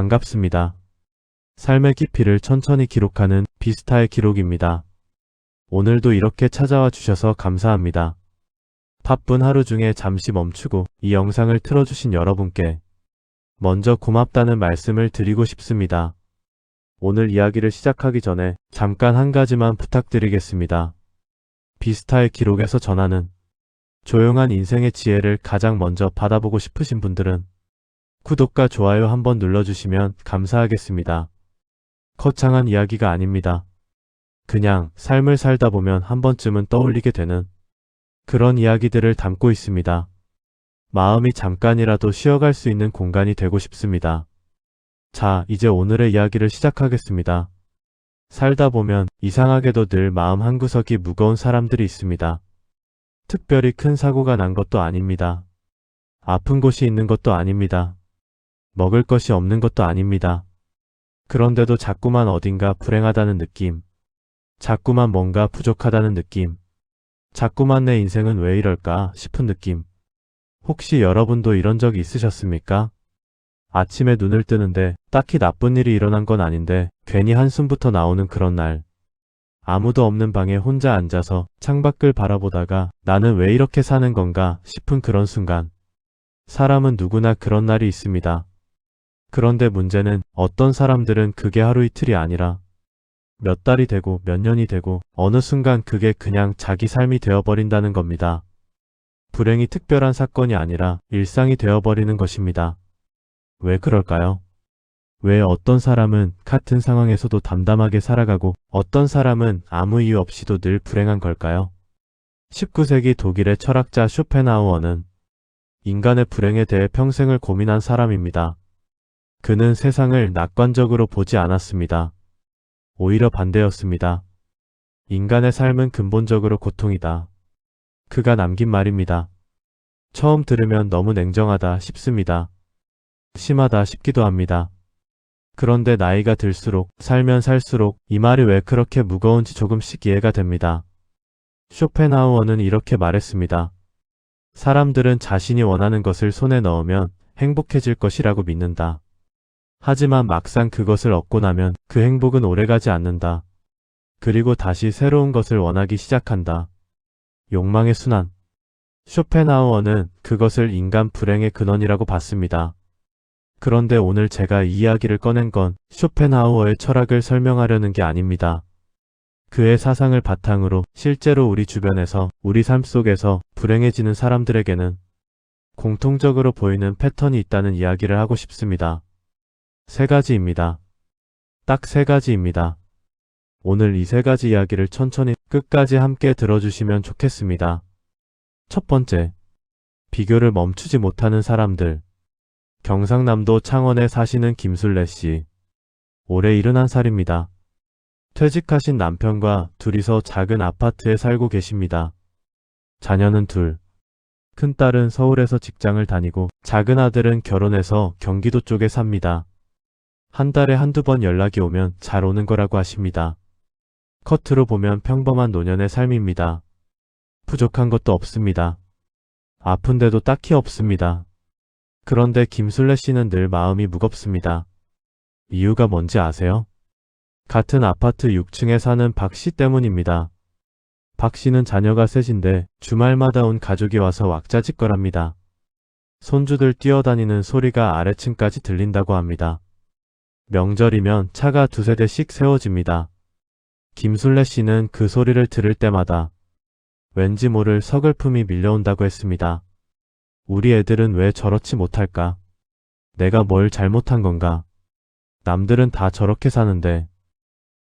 반갑습니다. 삶의 깊이를 천천히 기록하는 비스타의 기록입니다. 오늘도 이렇게 찾아와 주셔서 감사합니다. 바쁜 하루 중에 잠시 멈추고 이 영상을 틀어주신 여러분께 먼저 고맙다는 말씀을 드리고 싶습니다. 오늘 이야기를 시작하기 전에 잠깐 한 가지만 부탁드리겠습니다. 비스타의 기록에서 전하는 조용한 인생의 지혜를 가장 먼저 받아보고 싶으신 분들은 구독과 좋아요 한번 눌러주시면 감사하겠습니다. 거창한 이야기가 아닙니다. 그냥 삶을 살다 보면 한 번쯤은 떠올리게 되는 그런 이야기들을 담고 있습니다. 마음이 잠깐이라도 쉬어갈 수 있는 공간이 되고 싶습니다. 자, 이제 오늘의 이야기를 시작하겠습니다. 살다 보면 이상하게도 늘 마음 한구석이 무거운 사람들이 있습니다. 특별히 큰 사고가 난 것도 아닙니다. 아픈 곳이 있는 것도 아닙니다. 먹을 것이 없는 것도 아닙니다. 그런데도 자꾸만 어딘가 불행하다는 느낌, 자꾸만 뭔가 부족하다는 느낌, 자꾸만 내 인생은 왜 이럴까 싶은 느낌. 혹시 여러분도 이런 적이 있으셨습니까? 아침에 눈을 뜨는데 딱히 나쁜 일이 일어난 건 아닌데 괜히 한숨부터 나오는 그런 날. 아무도 없는 방에 혼자 앉아서 창밖을 바라보다가 나는 왜 이렇게 사는 건가 싶은 그런 순간. 사람은 누구나 그런 날이 있습니다. 그런데 문제는 어떤 사람들은 그게 하루 이틀이 아니라 몇 달이 되고 몇 년이 되고 어느 순간 그게 그냥 자기 삶이 되어버린다는 겁니다. 불행이 특별한 사건이 아니라 일상이 되어버리는 것입니다. 왜 그럴까요? 왜 어떤 사람은 같은 상황에서도 담담하게 살아가고 어떤 사람은 아무 이유 없이도 늘 불행한 걸까요? 19세기 독일의 철학자 쇼펜하우어는 인간의 불행에 대해 평생을 고민한 사람입니다. 그는 세상을 낙관적으로 보지 않았습니다. 오히려 반대였습니다. 인간의 삶은 근본적으로 고통이다. 그가 남긴 말입니다. 처음 들으면 너무 냉정하다 싶습니다. 심하다 싶기도 합니다. 그런데 나이가 들수록 살면 살수록 이 말이 왜 그렇게 무거운지 조금씩 이해가 됩니다. 쇼펜하우어는 이렇게 말했습니다. 사람들은 자신이 원하는 것을 손에 넣으면 행복해질 것이라고 믿는다. 하지만 막상 그것을 얻고 나면 그 행복은 오래가지 않는다. 그리고 다시 새로운 것을 원하기 시작한다. 욕망의 순환. 쇼펜하우어는 그것을 인간 불행의 근원이라고 봤습니다. 그런데 오늘 제가 이 이야기를 꺼낸 건 쇼펜하우어의 철학을 설명하려는 게 아닙니다. 그의 사상을 바탕으로 실제로 우리 주변에서 우리 삶 속에서 불행해지는 사람들에게는 공통적으로 보이는 패턴이 있다는 이야기를 하고 싶습니다. 세 가지입니다. 딱 세 가지입니다. 오늘 이 세 가지 이야기를 천천히 끝까지 함께 들어주시면 좋겠습니다. 첫 번째, 비교를 멈추지 못하는 사람들. 경상남도 창원에 사시는 김술래 씨. 올해 71살입니다. 퇴직하신 남편과 둘이서 작은 아파트에 살고 계십니다. 자녀는 둘. 큰딸은 서울에서 직장을 다니고 작은 아들은 결혼해서 경기도 쪽에 삽니다. 한 달에 한두 번 연락이 오면 잘 오는 거라고 하십니다. 겉으로 보면 평범한 노년의 삶입니다. 부족한 것도 없습니다. 아픈데도 딱히 없습니다. 그런데 김술래 씨는 늘 마음이 무겁습니다. 이유가 뭔지 아세요? 같은 아파트 6층에 사는 박 씨 때문입니다. 박 씨는 자녀가 셋인데 주말마다 온 가족이 와서 왁자지껄합니다. 손주들 뛰어다니는 소리가 아래층까지 들린다고 합니다. 명절이면 차가 두세 대씩 세워집니다. 김술래 씨는 그 소리를 들을 때마다 왠지 모를 서글픔이 밀려온다고 했습니다. 우리 애들은 왜 저렇지 못할까? 내가 뭘 잘못한 건가? 남들은 다 저렇게 사는데.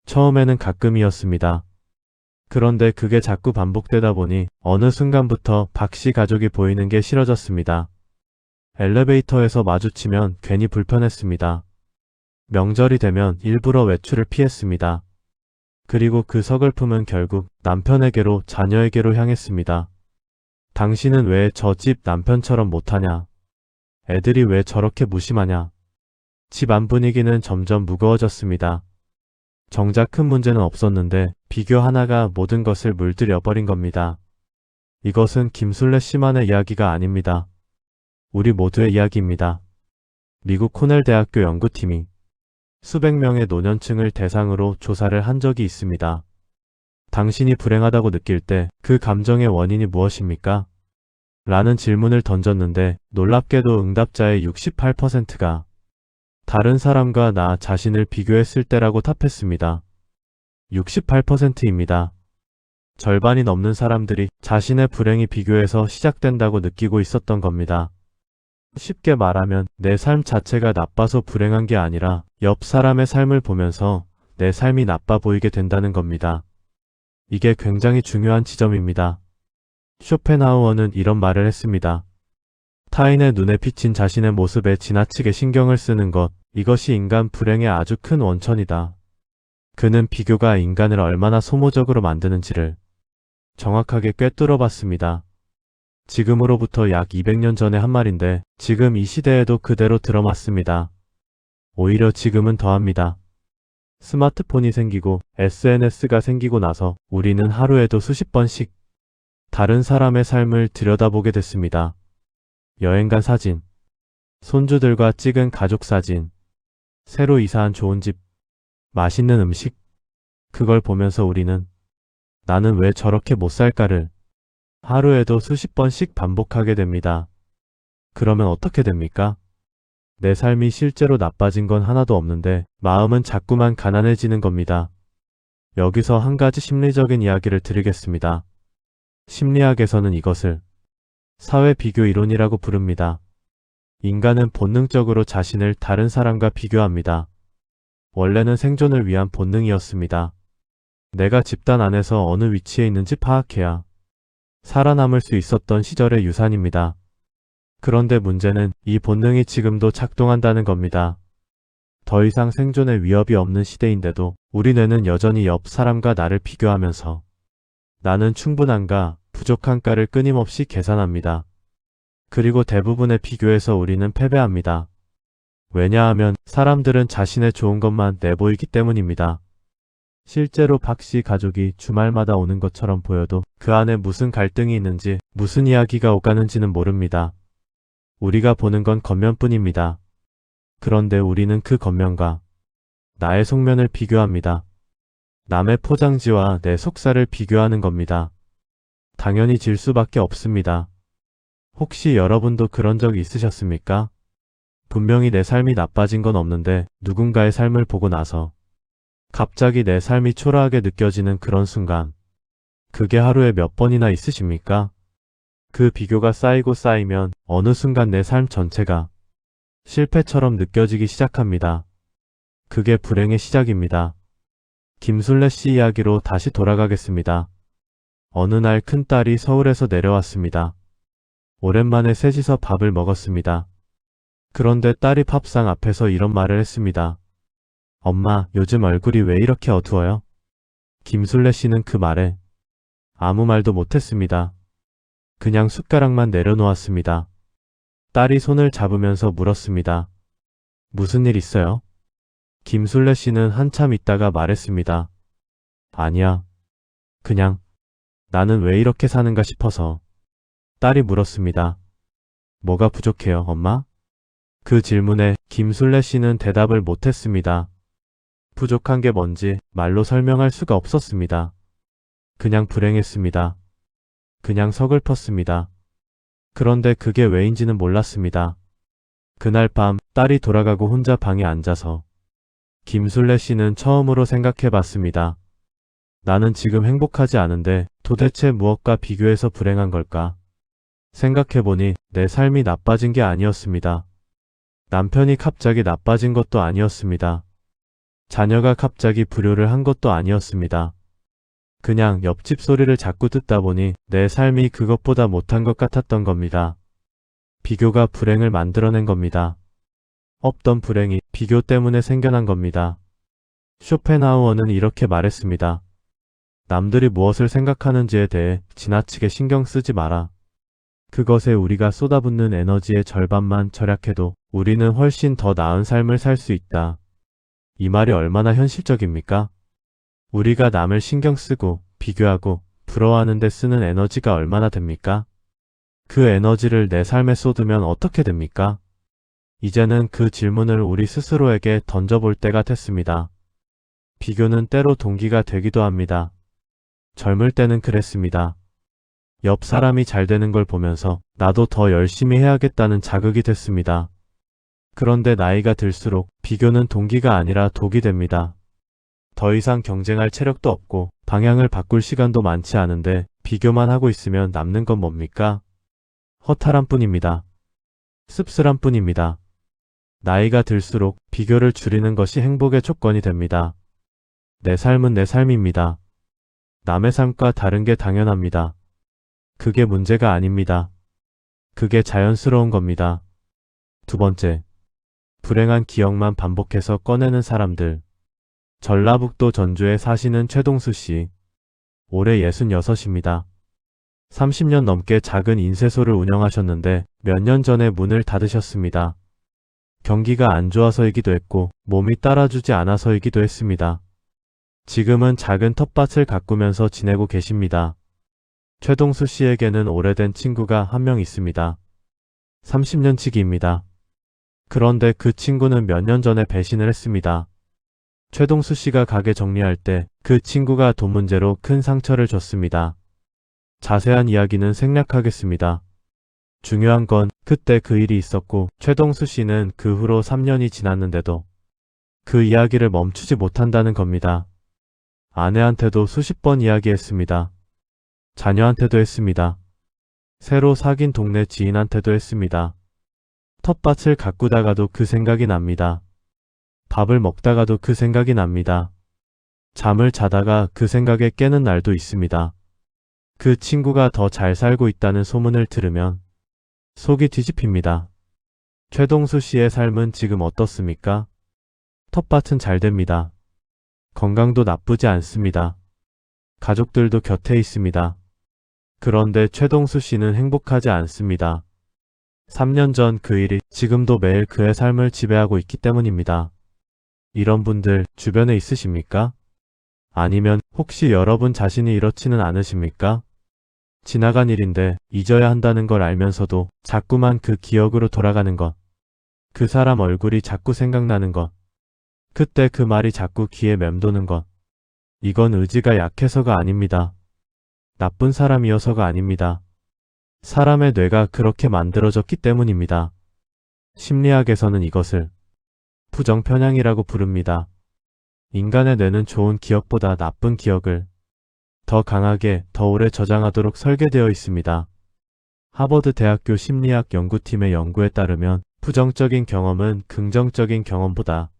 처음에는 가끔이었습니다. 그런데 그게 자꾸 반복되다 보니 어느 순간부터 박 씨 가족이 보이는 게 싫어졌습니다. 엘리베이터에서 마주치면 괜히 불편했습니다. 명절이 되면 일부러 외출을 피했습니다. 그리고 그 서글픔은 결국 남편에게로 자녀에게로 향했습니다. 당신은 왜 저 집 남편처럼 못하냐? 애들이 왜 저렇게 무심하냐? 집안 분위기는 점점 무거워졌습니다. 정작 큰 문제는 없었는데 비교 하나가 모든 것을 물들여 버린 겁니다. 이것은 김술래 씨만의 이야기가 아닙니다. 우리 모두의 이야기입니다. 미국 코넬 대학교 연구팀이 수백 명의 노년층을 대상으로 조사를 한 적이 있습니다. 당신이 불행하다고 느낄 때 그 감정의 원인이 무엇입니까? 라는 질문을 던졌는데 놀랍게도 응답자의 68%가 다른 사람과 나 자신을 비교했을 때라고 답했습니다. 68%입니다. 절반이 넘는 사람들이 자신의 불행이 비교에서 시작된다고 느끼고 있었던 겁니다. 쉽게 말하면 내 삶 자체가 나빠서 불행한 게 아니라 옆 사람의 삶을 보면서 내 삶이 나빠 보이게 된다는 겁니다. 이게 굉장히 중요한 지점입니다. 쇼펜하우어는 이런 말을 했습니다. 타인의 눈에 비친 자신의 모습에 지나치게 신경을 쓰는 것, 이것이 인간 불행의 아주 큰 원천이다. 그는 비교가 인간을 얼마나 소모적으로 만드는지를 정확하게 꿰뚫어 봤습니다. 지금으로부터 약 200년 전의 한 말인데 지금 이 시대에도 그대로 들어맞습니다. 오히려 지금은 더합니다. 스마트폰이 생기고 SNS가 생기고 나서 우리는 하루에도 수십 번씩 다른 사람의 삶을 들여다보게 됐습니다. 여행 간 사진, 손주들과 찍은 가족 사진, 새로 이사한 좋은 집, 맛있는 음식. 그걸 보면서 우리는 나는 왜 저렇게 못 살까를 하루에도 수십 번씩 반복하게 됩니다. 그러면 어떻게 됩니까? 내 삶이 실제로 나빠진 건 하나도 없는데 마음은 자꾸만 가난해지는 겁니다. 여기서 한 가지 심리적인 이야기를 드리겠습니다. 심리학에서는 이것을 사회 비교 이론이라고 부릅니다. 인간은 본능적으로 자신을 다른 사람과 비교합니다. 원래는 생존을 위한 본능이었습니다. 내가 집단 안에서 어느 위치에 있는지 파악해야 살아남을 수 있었던 시절의 유산입니다. 그런데 문제는 이 본능이 지금도 작동한다는 겁니다. 더 이상 생존의 위협이 없는 시대인데도 우리 뇌는 여전히 옆 사람과 나를 비교하면서 나는 충분한가, 부족한가를 끊임없이 계산합니다. 그리고 대부분의 비교에서 우리는 패배합니다. 왜냐하면 사람들은 자신의 좋은 것만 내보이기 때문입니다. 실제로 박 씨 가족이 주말마다 오는 것처럼 보여도 그 안에 무슨 갈등이 있는지, 무슨 이야기가 오가는지는 모릅니다. 우리가 보는 건 겉면뿐입니다. 그런데 우리는 그 겉면과 나의 속면을 비교합니다. 남의 포장지와 내 속살을 비교하는 겁니다. 당연히 질 수밖에 없습니다. 혹시 여러분도 그런 적 있으셨습니까? 분명히 내 삶이 나빠진 건 없는데 누군가의 삶을 보고 나서 갑자기 내 삶이 초라하게 느껴지는 그런 순간. 그게 하루에 몇 번이나 있으십니까? 그 비교가 쌓이고 쌓이면 어느 순간 내 삶 전체가 실패처럼 느껴지기 시작합니다. 그게 불행의 시작입니다. 김술래 씨 이야기로 다시 돌아가겠습니다. 어느 날 큰딸이 서울에서 내려왔습니다. 오랜만에 셋이서 밥을 먹었습니다. 그런데 딸이 밥상 앞에서 이런 말을 했습니다. 엄마, 요즘 얼굴이 왜 이렇게 어두워요? 김술래 씨는 그 말에 아무 말도 못했습니다. 그냥 숟가락만 내려놓았습니다. 딸이 손을 잡으면서 물었습니다. 무슨 일 있어요? 김술래 씨는 한참 있다가 말했습니다. 아니야. 그냥 나는 왜 이렇게 사는가 싶어서. 딸이 물었습니다. 뭐가 부족해요, 엄마? 그 질문에 김술래 씨는 대답을 못했습니다. 부족한 게 뭔지 말로 설명할 수가 없었습니다. 그냥 불행했습니다. 그냥 서글펐습니다. 그런데 그게 왜인지는 몰랐습니다. 그날 밤 딸이 돌아가고 혼자 방에 앉아서 김술래 씨는 처음으로 생각해 봤습니다. 나는 지금 행복하지 않은데 도대체 무엇과 비교해서 불행한 걸까? 생각해보니 내 삶이 나빠진 게 아니었습니다. 남편이 갑자기 나빠진 것도 아니었습니다. 자녀가 갑자기 불효를 한 것도 아니었습니다. 그냥 옆집 소리를 자꾸 듣다 보니 내 삶이 그것보다 못한 것 같았던 겁니다. 비교가 불행을 만들어낸 겁니다. 없던 불행이 비교 때문에 생겨난 겁니다. 쇼펜하우어는 이렇게 말했습니다. 남들이 무엇을 생각하는지에 대해 지나치게 신경 쓰지 마라. 그것에 우리가 쏟아붓는 에너지의 절반만 절약해도 우리는 훨씬 더 나은 삶을 살 수 있다. 이 말이 얼마나 현실적입니까? 우리가 남을 신경 쓰고 비교하고 부러워하는 데 쓰는 에너지가 얼마나 됩니까? 그 에너지를 내 삶에 쏟으면 어떻게 됩니까? 이제는 그 질문을 우리 스스로에게 던져볼 때가 됐습니다. 비교는 때로 동기가 되기도 합니다. 젊을 때는 그랬습니다. 옆 사람이 잘 되는 걸 보면서 나도 더 열심히 해야겠다는 자극이 됐습니다. 그런데 나이가 들수록 비교는 동기가 아니라 독이 됩니다. 더 이상 경쟁할 체력도 없고 방향을 바꿀 시간도 많지 않은데 비교만 하고 있으면 남는 건 뭡니까? 허탈한 뿐입니다. 씁쓸한 뿐입니다. 나이가 들수록 비교를 줄이는 것이 행복의 조건이 됩니다. 내 삶은 내 삶입니다. 남의 삶과 다른 게 당연합니다. 그게 문제가 아닙니다. 그게 자연스러운 겁니다. 두 번째, 불행한 기억만 반복해서 꺼내는 사람들. 전라북도 전주에 사시는 최동수 씨. 올해 66입니다. 30년 넘게 작은 인쇄소를 운영하셨는데 몇 년 전에 문을 닫으셨습니다. 경기가 안 좋아서이기도 했고 몸이 따라주지 않아서이기도 했습니다. 지금은 작은 텃밭을 가꾸면서 지내고 계십니다. 최동수 씨에게는 오래된 친구가 한 명 있습니다. 30년치기입니다. 그런데 그 친구는 몇 년 전에 배신을 했습니다. 최동수 씨가 가게 정리할 때 그 친구가 돈 문제로 큰 상처를 줬습니다. 자세한 이야기는 생략하겠습니다. 중요한 건 그때 그 일이 있었고 최동수 씨는 그 후로 3년이 지났는데도 그 이야기를 멈추지 못한다는 겁니다. 아내한테도 수십 번 이야기했습니다. 자녀한테도 했습니다. 새로 사귄 동네 지인한테도 했습니다. 텃밭을 가꾸다가도 그 생각이 납니다. 밥을 먹다가도 그 생각이 납니다. 잠을 자다가 그 생각에 깨는 날도 있습니다. 그 친구가 더 잘 살고 있다는 소문을 들으면 속이 뒤집힙니다. 최동수 씨의 삶은 지금 어떻습니까? 텃밭은 잘 됩니다. 건강도 나쁘지 않습니다. 가족들도 곁에 있습니다. 그런데 최동수 씨는 행복하지 않습니다. 3년 전 그 일이 지금도 매일 그의 삶을 지배하고 있기 때문입니다. 이런 분들 주변에 있으십니까? 아니면 혹시 여러분 자신이 이렇지는 않으십니까? 지나간 일인데 잊어야 한다는 걸 알면서도 자꾸만 그 기억으로 돌아가는 것. 그 사람 얼굴이 자꾸 생각나는 것. 그때 그 말이 자꾸 귀에 맴도는 것. 이건 의지가 약해서가 아닙니다. 나쁜 사람이어서가 아닙니다. 사람의 뇌가 그렇게 만들어졌기 때문입니다. 심리학에서는 이것을 부정편향이라고 부릅니다. 인간의 뇌는 좋은 기억보다 나쁜 기억을 더 강하게, 더 오래 저장하도록 설계되어 있습니다. 하버드 대학교 심리학 연구팀의 연구에 따르면 부정적인 경험은 긍정적인 경험보다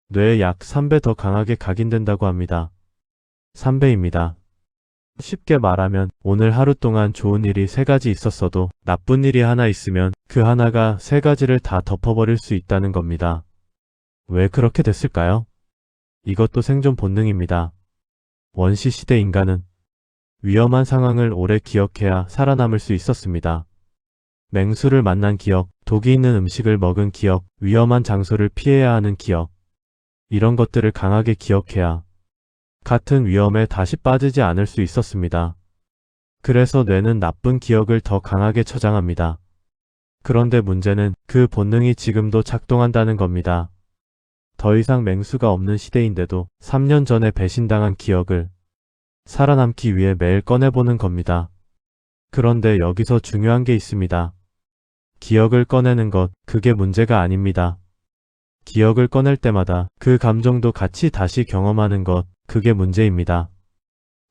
뇌에 약 3배 더 강하게 각인된다고 합니다. 3배입니다. 쉽게 말하면 오늘 하루 동안 좋은 일이 3가지 있었어도 나쁜 일이 하나 있으면 그 하나가 3가지를 다 덮어버릴 수 있다는 겁니다. 왜 그렇게 됐을까요? 이것도 생존 본능입니다. 원시시대 인간은 위험한 상황을 오래 기억해야 살아남을 수 있었습니다. 맹수를 만난 기억, 독이 있는 음식을 먹은 기억, 위험한 장소를 피해야 하는 기억. 이런 것들을 강하게 기억해야 같은 위험에 다시 빠지지 않을 수 있었습니다. 그래서 뇌는 나쁜 기억을 더 강하게 저장합니다. 그런데 문제는 그 본능이 지금도 작동한다는 겁니다. 더 이상 맹수가 없는 시대인데도 3년 전에 배신당한 기억을 살아남기 위해 매일 꺼내보는 겁니다. 그런데 여기서 중요한 게 있습니다. 기억을 꺼내는 것, 그게 문제가 아닙니다. 기억을 꺼낼 때마다 그 감정도 같이 다시 경험하는 것, 그게 문제입니다.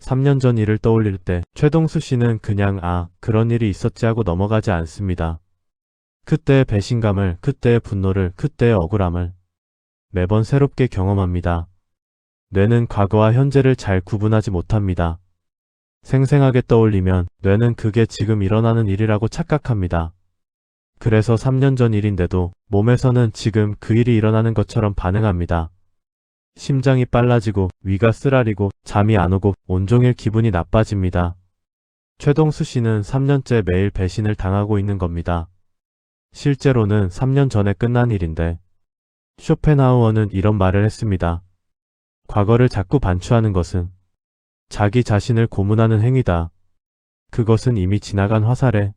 3년 전 일을 떠올릴 때 최동수 씨는 그냥 그런 일이 있었지 하고 넘어가지 않습니다. 그때의 배신감을, 그때의 분노를, 그때의 억울함을 매번 새롭게 경험합니다. 뇌는 과거와 현재를 잘 구분하지 못합니다. 생생하게 떠올리면 뇌는 그게 지금 일어나는 일이라고 착각합니다. 그래서 3년 전 일인데도 몸에서는 지금 그 일이 일어나는 것처럼 반응합니다. 심장이 빨라지고 위가 쓰라리고 잠이 안 오고 온종일 기분이 나빠집니다. 최동수 씨는 3년째 매일 배신을 당하고 있는 겁니다. 실제로는 3년 전에 끝난 일인데 쇼펜하우어는 이런 말을 했습니다. 과거를 자꾸 반추하는 것은 자기 자신을 고문하는 행위다. 그것은 이미 지나간 화살에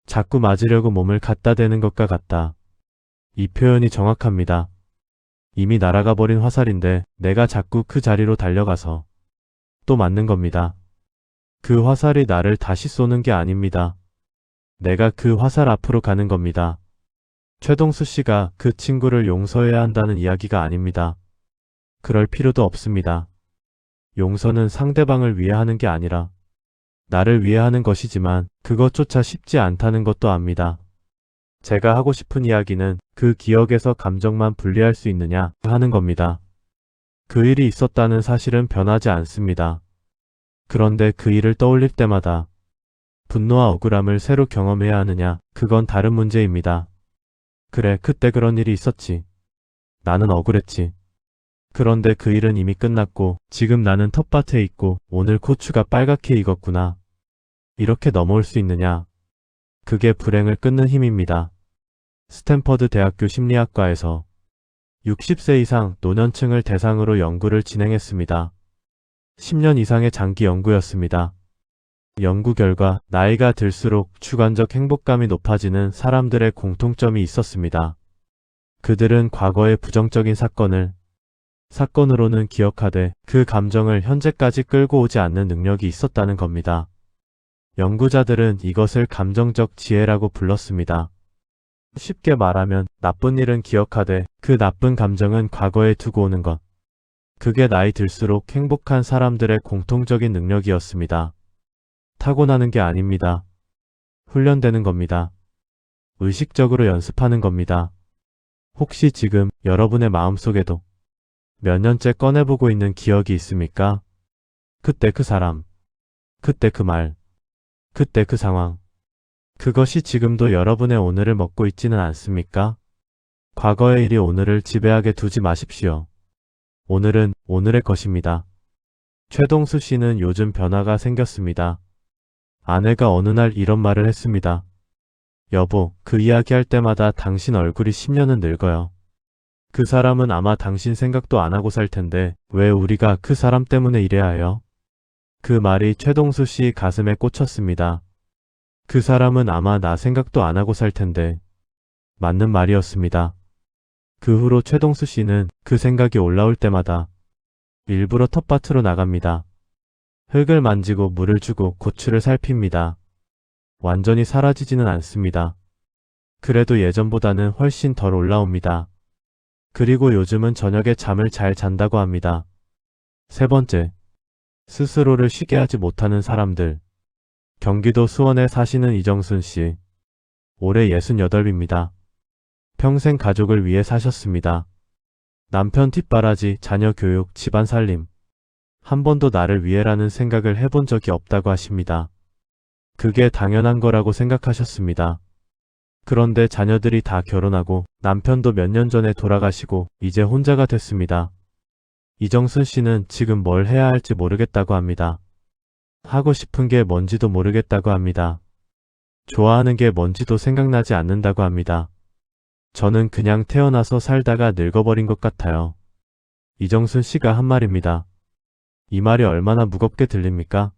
자꾸 맞으려고 몸을 갖다 대는 것과 같다. 이 표현이 정확합니다. 이미 날아가 버린 화살인데 내가 자꾸 그 자리로 달려가서 또 맞는 겁니다. 그 화살이 나를 다시 쏘는 게 아닙니다. 내가 그 화살 앞으로 가는 겁니다. 최동수 씨가 그 친구를 용서해야 한다는 이야기가 아닙니다. 그럴 필요도 없습니다. 용서는 상대방을 위해 하는 게 아니라 나를 위해 하는 것이지만 그것조차 쉽지 않다는 것도 압니다. 제가 하고 싶은 이야기는 그 기억에서 감정만 분리할 수 있느냐 하는 겁니다. 그 일이 있었다는 사실은 변하지 않습니다. 그런데 그 일을 떠올릴 때마다 분노와 억울함을 새로 경험해야 하느냐, 그건 다른 문제입니다. 그래, 그때 그런 일이 있었지. 나는 억울했지. 그런데 그 일은 이미 끝났고 지금 나는 텃밭에 있고 오늘 고추가 빨갛게 익었구나. 이렇게 넘어올 수 있느냐? 그게 불행을 끊는 힘입니다. 스탠퍼드 대학교 심리학과에서 60세 이상 노년층을 대상으로 연구를 진행했습니다. 10년 이상의 장기 연구였습니다. 연구 결과 나이가 들수록 주관적 행복감이 높아지는 사람들의 공통점이 있었습니다. 그들은 과거의 부정적인 사건으로는 기억하되 그 감정을 현재까지 끌고 오지 않는 능력이 있었다는 겁니다. 연구자들은 이것을 감정적 지혜라고 불렀습니다. 쉽게 말하면 나쁜 일은 기억하되 그 나쁜 감정은 과거에 두고 오는 것. 그게 나이 들수록 행복한 사람들의 공통적인 능력이었습니다. 타고나는 게 아닙니다. 훈련되는 겁니다. 의식적으로 연습하는 겁니다. 혹시 지금 여러분의 마음속에도 몇 년째 꺼내보고 있는 기억이 있습니까? 그때 그 사람, 그때 그 말, 그때 그 상황. 그것이 지금도 여러분의 오늘을 먹고 있지는 않습니까? 과거의 일이 오늘을 지배하게 두지 마십시오. 오늘은 오늘의 것입니다. 최동수 씨는 요즘 변화가 생겼습니다. 아내가 어느 날 이런 말을 했습니다. 여보, 그 이야기할 때마다 당신 얼굴이 10년은 늙어요. 그 사람은 아마 당신 생각도 안 하고 살 텐데 왜 우리가 그 사람 때문에 이래야 해요? 그 말이 최동수 씨 가슴에 꽂혔습니다. 그 사람은 아마 나 생각도 안 하고 살 텐데. 맞는 말이었습니다. 그 후로 최동수 씨는 그 생각이 올라올 때마다 일부러 텃밭으로 나갑니다. 흙을 만지고 물을 주고 고추를 살핍니다. 완전히 사라지지는 않습니다. 그래도 예전보다는 훨씬 덜 올라옵니다. 그리고 요즘은 저녁에 잠을 잘 잔다고 합니다. 세 번째, 스스로를 쉬게 하지 못하는 사람들. 경기도 수원에 사시는 이정순 씨. 올해 68입니다. 평생 가족을 위해 사셨습니다. 남편 뒷바라지, 자녀 교육, 집안 살림. 한 번도 나를 위해라는 생각을 해본 적이 없다고 하십니다. 그게 당연한 거라고 생각하셨습니다. 그런데 자녀들이 다 결혼하고 남편도 몇 년 전에 돌아가시고 이제 혼자가 됐습니다. 이정순 씨는 지금 뭘 해야 할지 모르겠다고 합니다. 하고 싶은 게 뭔지도 모르겠다고 합니다. 좋아하는 게 뭔지도 생각나지 않는다고 합니다. 저는 그냥 태어나서 살다가 늙어버린 것 같아요. 이정순 씨가 한 말입니다. 이 말이 얼마나 무겁게 들립니까?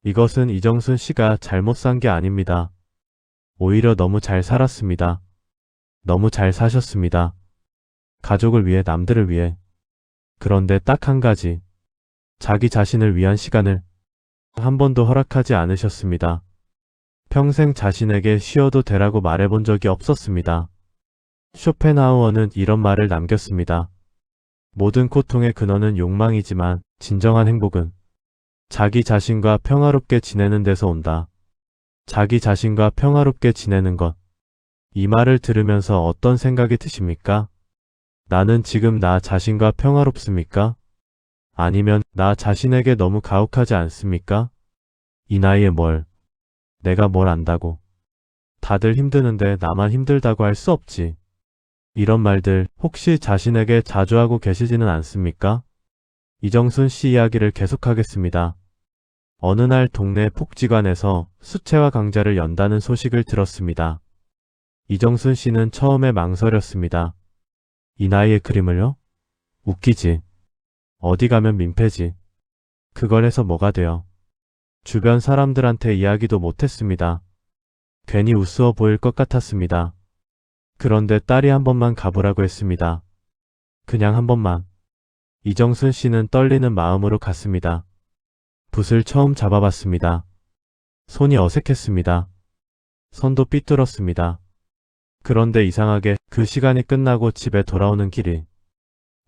이것은 이정순 씨가 잘못 산 게 아닙니다. 오히려 너무 잘 살았습니다. 너무 잘 사셨습니다. 가족을 위해, 남들을 위해. 그런데 딱 한 가지. 자기 자신을 위한 시간을 한 번도 허락하지 않으셨습니다. 평생 자신에게 쉬어도 되라고 말해본 적이 없었습니다. 쇼펜하우어는 이런 말을 남겼습니다. 모든 고통의 근원은 욕망이지만 진정한 행복은 자기 자신과 평화롭게 지내는 데서 온다. 자기 자신과 평화롭게 지내는 것. 이 말을 들으면서 어떤 생각이 드십니까? 나는 지금 나 자신과 평화롭습니까? 아니면 나 자신에게 너무 가혹하지 않습니까? 이 나이에 내가 뭘 안다고. 다들 힘드는데 나만 힘들다고 할 수 없지. 이런 말들 혹시 자신에게 자주 하고 계시지는 않습니까? 이정순 씨 이야기를 계속하겠습니다. 어느 날 동네 복지관에서 수채화 강좌를 연다는 소식을 들었습니다. 이정순 씨는 처음에 망설였습니다. 이 나이에 그림을요? 웃기지. 어디 가면 민폐지. 그걸 해서 뭐가 돼요? 주변 사람들한테 이야기도 못했습니다. 괜히 우스워 보일 것 같았습니다. 그런데 딸이 한 번만 가보라고 했습니다. 그냥 한 번만. 이정순 씨는 떨리는 마음으로 갔습니다. 붓을 처음 잡아봤습니다. 손이 어색했습니다. 손도 삐뚤었습니다. 그런데 이상하게 그 시간이 끝나고 집에 돌아오는 길이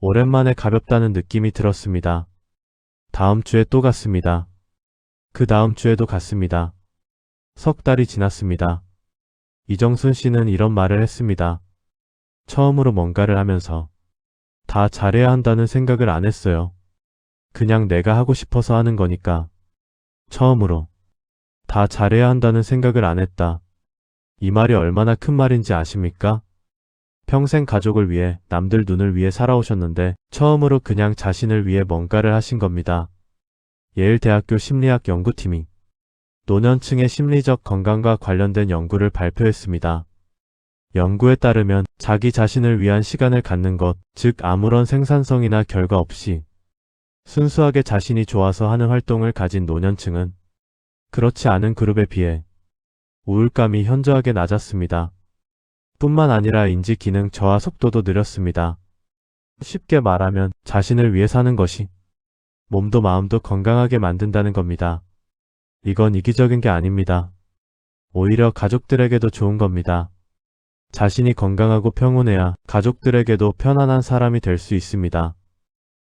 오랜만에 가볍다는 느낌이 들었습니다. 다음 주에 또 갔습니다. 그 다음 주에도 갔습니다. 석 달이 지났습니다. 이정순 씨는 이런 말을 했습니다. 처음으로 뭔가를 하면서 다 잘해야 한다는 생각을 안 했어요. 그냥 내가 하고 싶어서 하는 거니까. 처음으로 다 잘해야 한다는 생각을 안 했다. 이 말이 얼마나 큰 말인지 아십니까? 평생 가족을 위해 남들 눈을 위해 살아오셨는데 처음으로 그냥 자신을 위해 뭔가를 하신 겁니다. 예일대학교 심리학 연구팀이 노년층의 심리적 건강과 관련된 연구를 발표했습니다. 연구에 따르면 자기 자신을 위한 시간을 갖는 것, 즉 아무런 생산성이나 결과 없이 순수하게 자신이 좋아서 하는 활동을 가진 노년층은 그렇지 않은 그룹에 비해 우울감이 현저하게 낮았습니다. 뿐만 아니라 인지 기능 저하 속도도 느렸습니다. 쉽게 말하면 자신을 위해 사는 것이 몸도 마음도 건강하게 만든다는 겁니다. 이건 이기적인 게 아닙니다. 오히려 가족들에게도 좋은 겁니다. 자신이 건강하고 평온해야 가족들에게도 편안한 사람이 될 수 있습니다.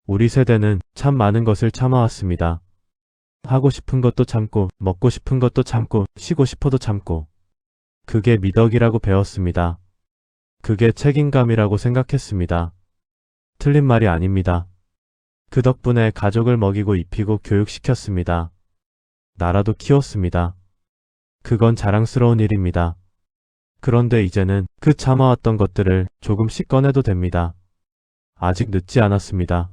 우리 세대는 참 많은 것을 참아왔습니다. 하고 싶은 것도 참고, 먹고 싶은 것도 참고, 쉬고 싶어도 참고. 그게 미덕이라고 배웠습니다. 그게 책임감이라고 생각했습니다. 틀린 말이 아닙니다. 그 덕분에 가족을 먹이고 입히고 교육시켰습니다. 나라도 키웠습니다. 그건 자랑스러운 일입니다. 그런데 이제는 그 참아왔던 것들을 조금씩 꺼내도 됩니다. 아직 늦지 않았습니다.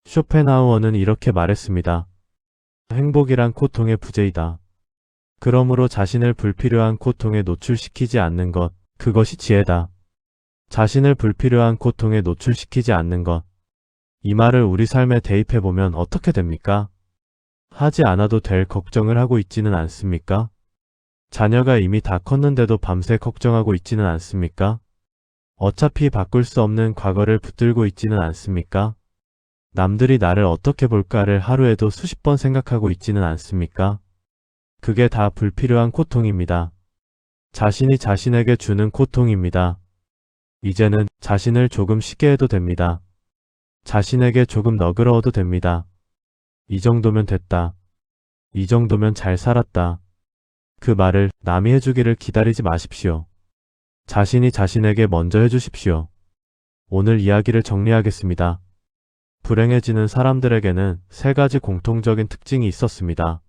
쇼펜하우어는 이렇게 말했습니다. 행복이란 고통의 부재이다. 그러므로 자신을 불필요한 고통에 노출시키지 않는 것, 그것이 지혜다. 자신을 불필요한 고통에 노출시키지 않는 것. 이 말을 우리 삶에 대입해보면 어떻게 됩니까? 하지 않아도 될 걱정을 하고 있지는 않습니까? 자녀가 이미 다 컸는데도 밤새 걱정하고 있지는 않습니까? 어차피 바꿀 수 없는 과거를 붙들고 있지는 않습니까? 남들이 나를 어떻게 볼까를 하루에도 수십 번 생각하고 있지는 않습니까? 그게 다 불필요한 고통입니다. 자신이 자신에게 주는 고통입니다. 이제는 자신을 조금 쉬게 해도 됩니다. 자신에게 조금 너그러워도 됩니다. 이 정도면 됐다. 이 정도면 잘 살았다. 그 말을 남이 해주기를 기다리지 마십시오. 자신이 자신에게 먼저 해주십시오. 오늘 이야기를 정리하겠습니다. 불행해지는 사람들에게는 세 가지 공통적인 특징이 있었습니다.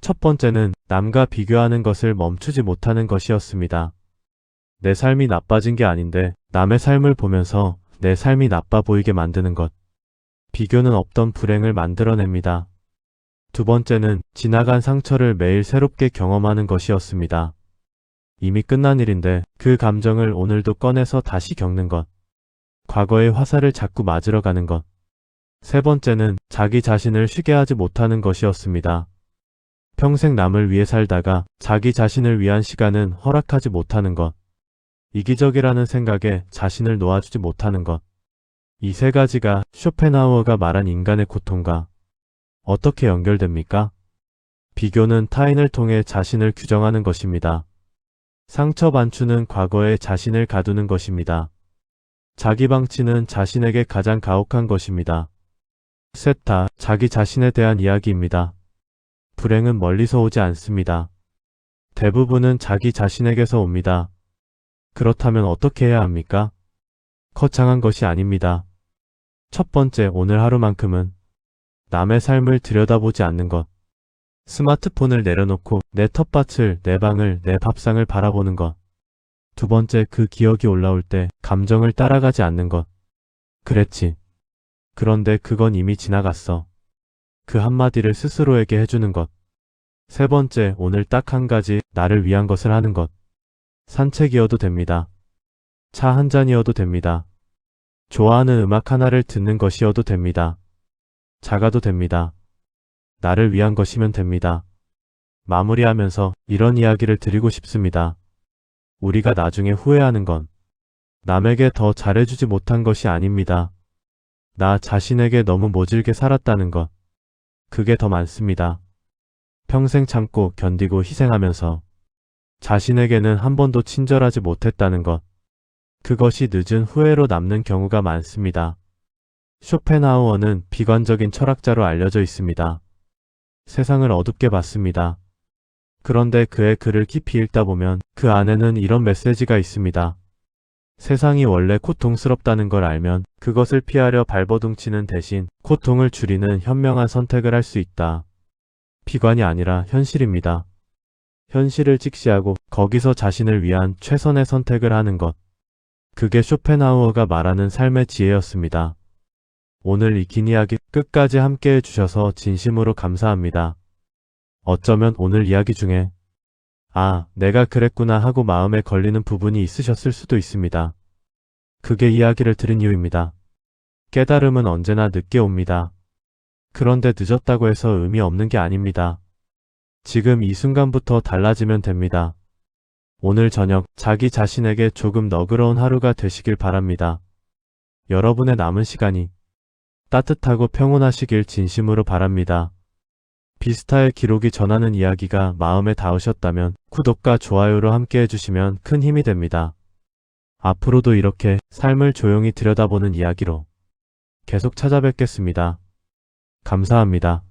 첫 번째는 남과 비교하는 것을 멈추지 못하는 것이었습니다. 내 삶이 나빠진 게 아닌데 남의 삶을 보면서 내 삶이 나빠 보이게 만드는 것. 비교는 없던 불행을 만들어냅니다. 두 번째는 지나간 상처를 매일 새롭게 경험하는 것이었습니다. 이미 끝난 일인데 그 감정을 오늘도 꺼내서 다시 겪는 것. 과거의 화살을 자꾸 맞으러 가는 것. 세 번째는 자기 자신을 쉬게 하지 못하는 것이었습니다. 평생 남을 위해 살다가 자기 자신을 위한 시간은 허락하지 못하는 것. 이기적이라는 생각에 자신을 놓아주지 못하는 것. 이 세 가지가 쇼펜하우어가 말한 인간의 고통과 어떻게 연결됩니까? 비교는 타인을 통해 자신을 규정하는 것입니다. 상처 반추는 과거에 자신을 가두는 것입니다. 자기 방치는 자신에게 가장 가혹한 것입니다. 셋 다 자기 자신에 대한 이야기입니다. 불행은 멀리서 오지 않습니다. 대부분은 자기 자신에게서 옵니다. 그렇다면 어떻게 해야 합니까? 거창한 것이 아닙니다. 첫 번째, 오늘 하루만큼은 남의 삶을 들여다보지 않는 것. 스마트폰을 내려놓고 내 텃밭을, 내 방을, 내 밥상을 바라보는 것. 두 번째, 그 기억이 올라올 때 감정을 따라가지 않는 것. 그랬지. 그런데 그건 이미 지나갔어. 그 한마디를 스스로에게 해주는 것. 세 번째, 오늘 딱 한 가지 나를 위한 것을 하는 것. 산책이어도 됩니다. 차 한 잔이어도 됩니다. 좋아하는 음악 하나를 듣는 것이어도 됩니다. 작아도 됩니다. 나를 위한 것이면 됩니다. 마무리하면서 이런 이야기를 드리고 싶습니다. 우리가 나중에 후회하는 건 남에게 더 잘해주지 못한 것이 아닙니다. 나 자신에게 너무 모질게 살았다는 것. 그게 더 많습니다. 평생 참고 견디고 희생하면서 자신에게는 한 번도 친절하지 못했다는 것. 그것이 늦은 후회로 남는 경우가 많습니다. 쇼펜하우어는 비관적인 철학자로 알려져 있습니다. 세상을 어둡게 봤습니다. 그런데 그의 글을 깊이 읽다 보면 그 안에는 이런 메시지가 있습니다. 세상이 원래 고통스럽다는 걸 알면 그것을 피하려 발버둥치는 대신 고통을 줄이는 현명한 선택을 할 수 있다. 비관이 아니라 현실입니다. 현실을 직시하고 거기서 자신을 위한 최선의 선택을 하는 것. 그게 쇼펜하우어가 말하는 삶의 지혜였습니다. 오늘 이 긴 이야기 끝까지 함께 해주셔서 진심으로 감사합니다. 어쩌면 오늘 이야기 중에 아, 내가 그랬구나 하고 마음에 걸리는 부분이 있으셨을 수도 있습니다. 그게 이야기를 들은 이유입니다. 깨달음은 언제나 늦게 옵니다. 그런데 늦었다고 해서 의미 없는 게 아닙니다. 지금 이 순간부터 달라지면 됩니다. 오늘 저녁 자기 자신에게 조금 너그러운 하루가 되시길 바랍니다. 여러분의 남은 시간이 따뜻하고 평온하시길 진심으로 바랍니다. 비스타의 기록이 전하는 이야기가 마음에 닿으셨다면 구독과 좋아요로 함께 해주시면 큰 힘이 됩니다. 앞으로도 이렇게 삶을 조용히 들여다보는 이야기로 계속 찾아뵙겠습니다. 감사합니다.